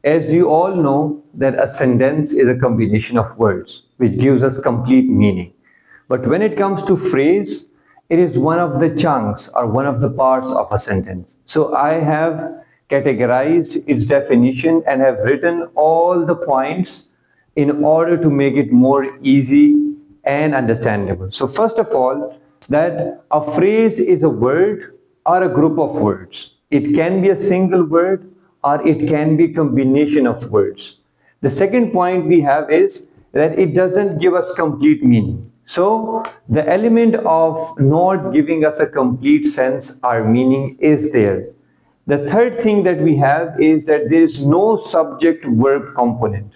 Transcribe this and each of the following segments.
As you all know that a sentence is a combination of words which gives us complete meaning. But when it comes to phrase, it is one of the chunks or one of the parts of a sentence. So I have categorized its definition and have written all the points in order to make it more easy and understandable. So first of all, that a phrase is a word or a group of words. It can be a single word or it can be a combination of words. The second point we have is that it doesn't give us complete meaning. So the element of not giving us a complete sense or meaning is there. The third thing that we have is that there is no subject verb component.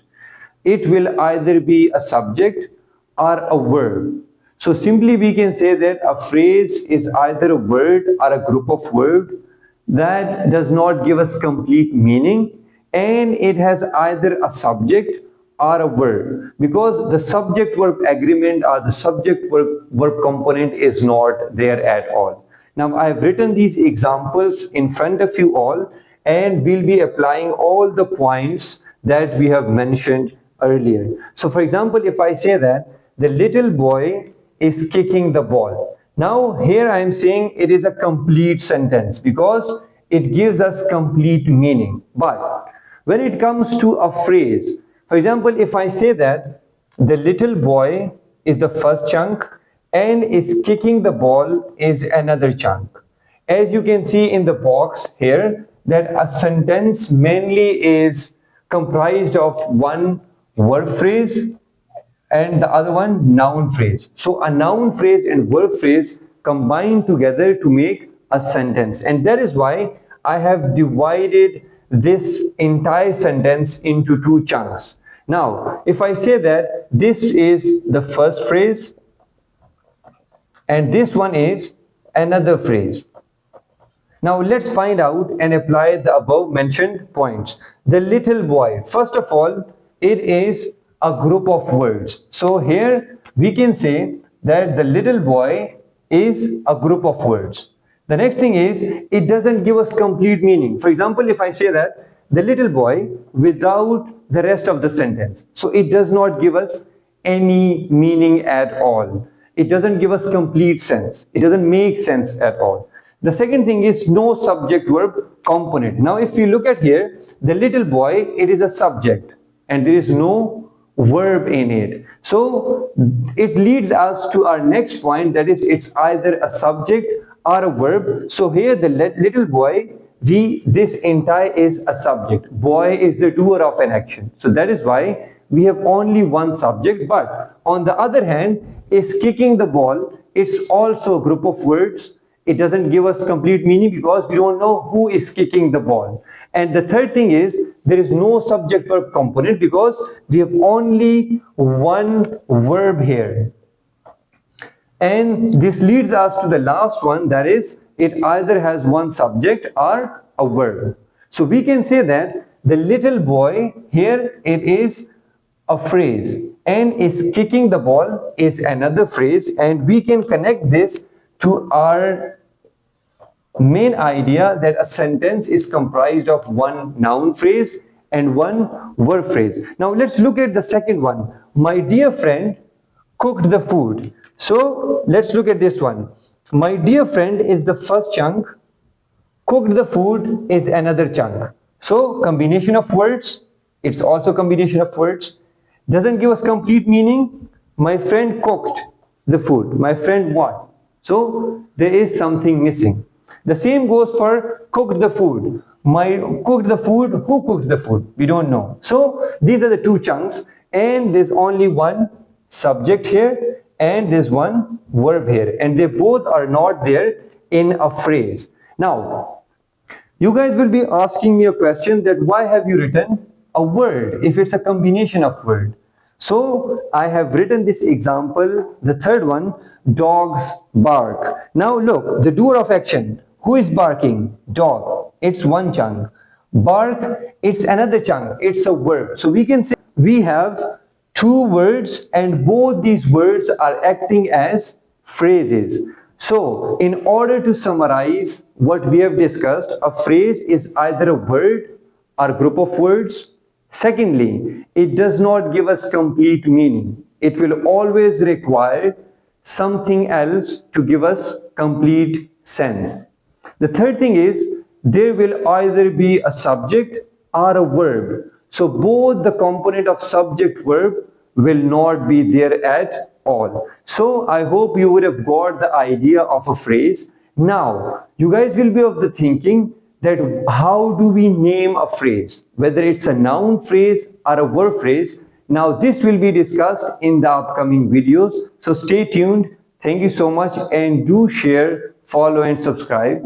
It will either be a subject or a verb. So simply we can say that a phrase is either a word or a group of words that does not give us complete meaning, and it has either a subject or a verb, because the subject verb agreement or the subject verb component is not there at all. Now I have written these examples in front of you all, and we'll be applying all the points that we have mentioned earlier. So for example, if I say that the little boy is kicking the ball. Now here I am saying it is a complete sentence because it gives us complete meaning. But when it comes to a phrase, for example, if I say that the little boy is the first chunk and is kicking the ball is another chunk. As you can see in the box here, that a sentence mainly is comprised of one verb phrase and the other one noun phrase. So a noun phrase and verb phrase combine together to make a sentence, and that is why I have divided this entire sentence into two chunks. Now if I say that this is the first phrase and this one is another phrase. Now let's find out and apply the above mentioned points. The little boy, first of all, it is a group of words. So here we can say that the little boy is a group of words. The next thing is it doesn't give us complete meaning. For example, if I say that the little boy without the rest of the sentence, so it does not give us any meaning at all. It doesn't give us complete sense. It doesn't make sense at all. The second thing is no subject verb component. Now if you look at here, the little boy, it is a subject and there is no verb in it. So it leads us to our next point, that is it's either a subject or a verb. So here the little boy, this entire is a subject. Boy is the doer of an action. So that is why we have only one subject. But on the other hand, is kicking the ball, it's also a group of words. It doesn't give us complete meaning because we don't know who is kicking the ball. And the third thing is there is no subject verb component because we have only one verb here. And this leads us to the last one, that is it either has one subject or a verb. So we can say that the little boy, here it is a phrase, and is kicking the ball is another phrase, and we can connect this to our main idea that a sentence is comprised of one noun phrase and one verb phrase. Now let's look at the second one. My dear friend cooked the food. So let's look at this one. My dear friend is the first chunk. Cooked the food is another chunk. So combination of words, it's also combination of words. Doesn't give us complete meaning. My friend cooked the food. My friend what? So there is something missing. The same goes for cooked the food. My cooked the food, who cooked the food? We don't know. So these are the two chunks, and there's only one subject here and there's one verb here, and they both are not there in a phrase. Now you guys will be asking me a question that why have you written a word if it's a combination of words? So I have written this example, the third one, dogs bark. Now look, the doer of action, who is barking? Dog. It's one chunk. Bark, it's another chunk. It's a verb. So we can say we have two words and both these words are acting as phrases. So in order to summarize what we have discussed, a phrase is either a word or group of words, Secondly, it does not give us complete meaning. It will always require something else to give us complete sense. The third thing is there will either be a subject or a verb. So both the component of subject verb will not be there at all. So I hope you would have got the idea of a phrase. Now, you guys will be of the thinking that how do we name a phrase, whether it's a noun phrase or a verb phrase. Now this will be discussed in the upcoming videos. So stay tuned. Thank you so much and do share, follow and subscribe.